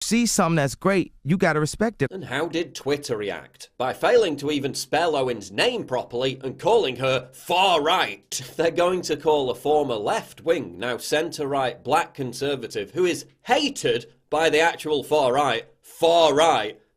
See something that's great, you gotta respect it. And how did Twitter react? By failing to even spell Owen's name properly and calling her far-right. They're going to call a former left-wing, now centre-right black conservative who is hated by the actual far-right,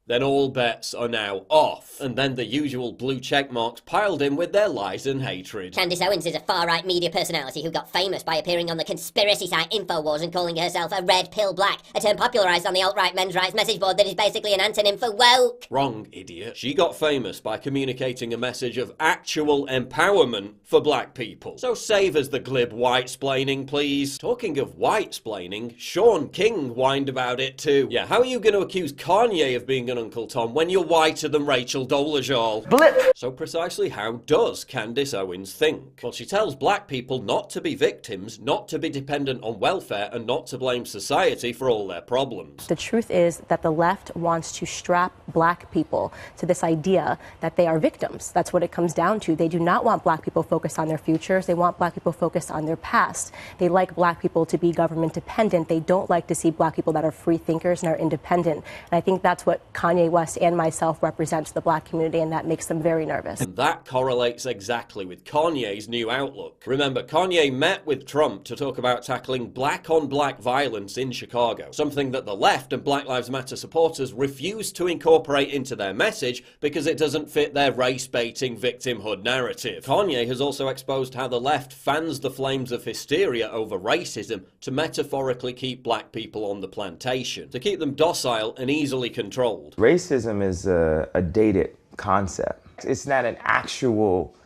then all bets are now off. And then the usual blue check marks piled in with their lies and hatred. Candace Owens is a far-right media personality who got famous by appearing on the conspiracy site InfoWars and calling herself a red pill black, a term popularised on the alt-right men's rights message board that is basically an antonym for woke. Wrong, idiot. She got famous by communicating a message of actual empowerment for black people. So save us the glib white-splaining, please. Talking of white-splaining, Sean King whined about it too. Yeah, how are you going to accuse Kanye of being an Uncle Tom when you're whiter than Rachel Dolezal? Blip! So precisely how does Candace Owens think? Well, she tells black people not to be victims, not to be dependent on welfare, and not to blame society for all their problems. The truth is that the left wants to strap black people to this idea that they are victims. That's what it comes down to. They do not want black people focused on their futures. They want black people focused on their past. They like black people to be government dependent. They don't like to see black people that are free thinkers and are independent. And I think that's what Kanye West and myself represent to the black community, and that makes them very nervous. And that correlates exactly with Kanye's new outlook. Remember, Kanye met with Trump to talk about tackling black-on-black violence in Chicago, something that the left and Black Lives Matter supporters refuse to incorporate into their message because it doesn't fit their race-baiting victimhood narrative. Kanye has also exposed how the left fans the flames of hysteria over racism to metaphorically keep black people on the plantation, to keep them docile and easily controlled. Racism is a dated concept. It's not an actual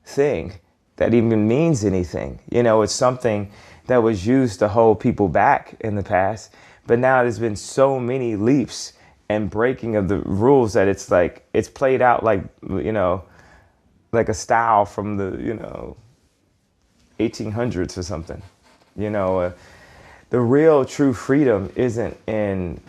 thing that even means anything. You know, it's something that was used to hold people back in the past, but now there's been so many leaps and breaking of the rules that it's like, it's played out like, you know, like a style from the, 1800s or something. The real true freedom isn't in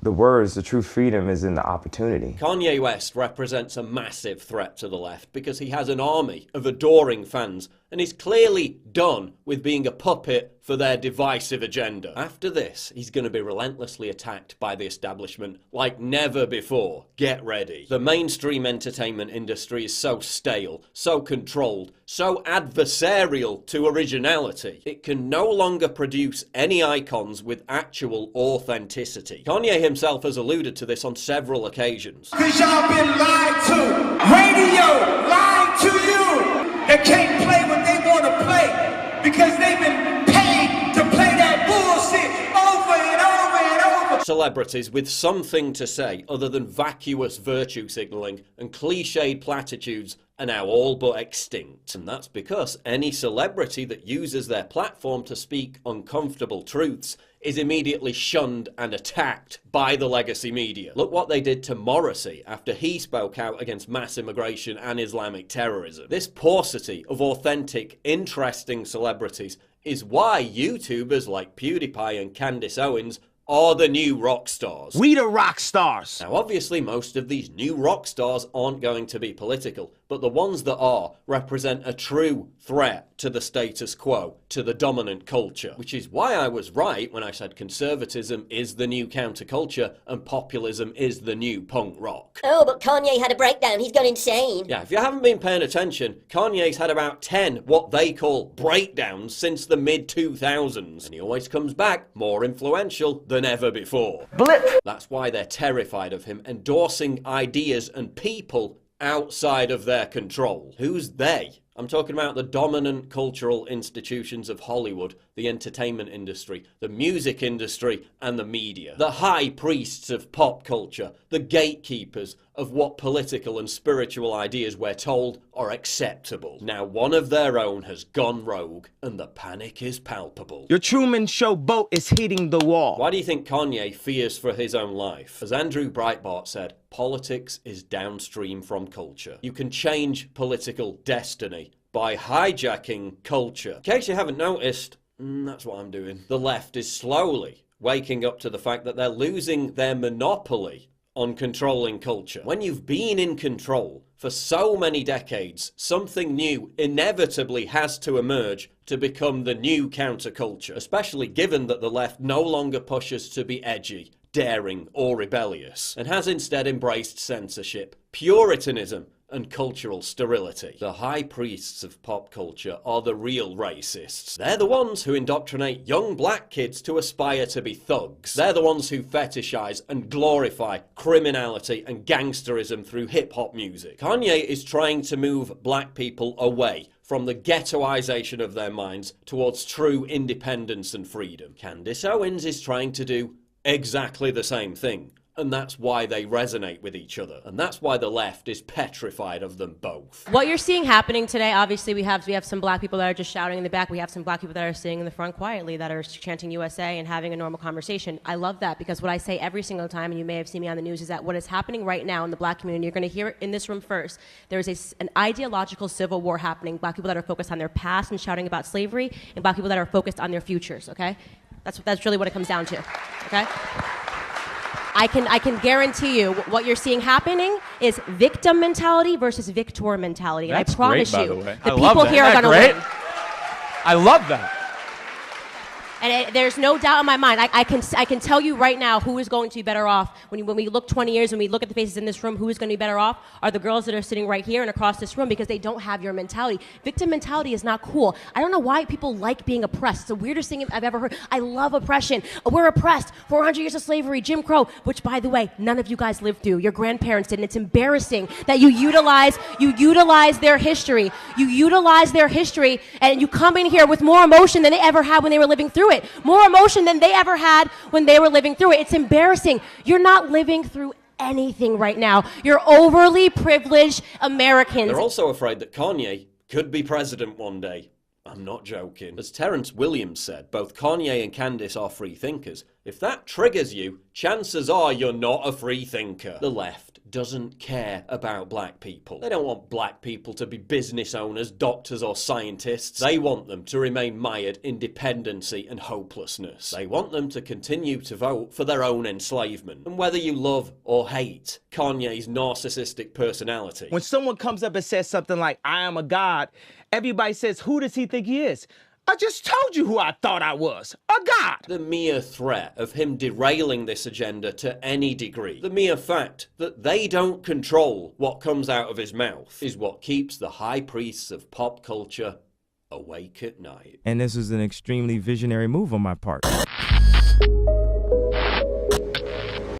the words, the true freedom is in the opportunity. Kanye West represents a massive threat to the left because he has an army of adoring fans and is clearly done with being a puppet for their divisive agenda. After this, he's going to be relentlessly attacked by the establishment like never before. Get ready. The mainstream entertainment industry is so stale, so controlled, so adversarial to originality. It can no longer produce any icons with actual authenticity. Kanye himself has alluded to this on several occasions. Because y'all been lied to. Radio lied to you. They can't play what they want to play because they've been paid to play that bullshit over and over and over. Celebrities with something to say other than vacuous virtue signaling and cliched platitudes are now all but extinct. And that's because any celebrity that uses their platform to speak uncomfortable truths is immediately shunned and attacked by the legacy media. Look what they did to Morrissey after he spoke out against mass immigration and Islamic terrorism. This paucity of authentic, interesting celebrities is why YouTubers like PewDiePie and Candace Owens are the new rock stars. We the rock stars. Now obviously most of these new rock stars aren't going to be political, but the ones that are represent a true threat to the status quo, to the dominant culture. Which is why I was right when I said conservatism is the new counterculture and populism is the new punk rock. Oh, but Kanye had a breakdown. He's gone insane. Yeah, if you haven't been paying attention, Kanye's had about 10 what they call breakdowns since the mid-2000s. And he always comes back more influential than ever before. Blip! That's why they're terrified of him endorsing ideas and people outside of their control. Who's they? I'm talking about the dominant cultural institutions of Hollywood, the entertainment industry, the music industry, and the media. The high priests of pop culture, the gatekeepers of what political and spiritual ideas we're told are acceptable. Now one of their own has gone rogue, and the panic is palpable. Your Truman Show boat is hitting the wall. Why do you think Kanye fears for his own life? As Andrew Breitbart said, politics is downstream from culture. You can change political destiny by hijacking culture. In case you haven't noticed, that's what I'm doing. The left is slowly waking up to the fact that they're losing their monopoly on controlling culture. When you've been in control for so many decades, something new inevitably has to emerge to become the new counterculture, especially given that the left no longer pushes to be edgy, daring or rebellious, and has instead embraced censorship, puritanism, and cultural sterility. The high priests of pop culture are the real racists. They're the ones who indoctrinate young black kids to aspire to be thugs. They're the ones who fetishize and glorify criminality and gangsterism through hip-hop music. Kanye is trying to move black people away from the ghettoization of their minds towards true independence and freedom. Candace Owens is trying to do exactly the same thing. And that's why they resonate with each other. And that's why the left is petrified of them both. What you're seeing happening today, obviously we have some black people that are just shouting in the back. We have some black people that are sitting in the front quietly, that are chanting USA and having a normal conversation. I love that, because what I say every single time, and you may have seen me on the news, is that what is happening right now in the black community, you're going to hear it in this room first. There is an ideological civil war happening. Black people that are focused on their past and shouting about slavery, and black people that are focused on their futures, okay? That's really what it comes down to, okay? I can guarantee you what you're seeing happening is victim mentality versus victor mentality. And That's I promise great, by you, the way. the I love people that. here are Isn't going that to great? win. I love that. And there's no doubt in my mind. I can tell you right now who is going to be better off when we look 20 years, when we look at the faces in this room. Who is going to be better off are the girls that are sitting right here and across this room, because they don't have your mentality. Victim mentality is not cool. I don't know why people like being oppressed. It's the weirdest thing I've ever heard. I love oppression. We're oppressed. 400 years of slavery, Jim Crow, which, by the way, none of you guys lived through. Your grandparents did, and it's embarrassing that you utilize their history. You utilize their history, and you come in here with more emotion than they ever had when they were living through it. More emotion than they ever had when they were living through it. It's embarrassing. You're not living through anything right now. You're overly privileged Americans. They're also afraid that Kanye could be president one day. I'm not joking. As Terrence Williams said, both Kanye and Candace are free thinkers. If that triggers you, chances are you're not a free thinker. The left doesn't care about black people. They don't want black people to be business owners, doctors, or scientists. They want them to remain mired in dependency and hopelessness. They want them to continue to vote for their own enslavement. And whether you love or hate Kanye's narcissistic personality, When someone comes up and says something like, I am a god, everybody says, who does he think he is? I just told you who I thought I was, a god. the mere threat of him derailing this agenda to any degree, the mere fact that they don't control what comes out of his mouth, is what keeps the high priests of pop culture awake at night. And this was an extremely visionary move on my part.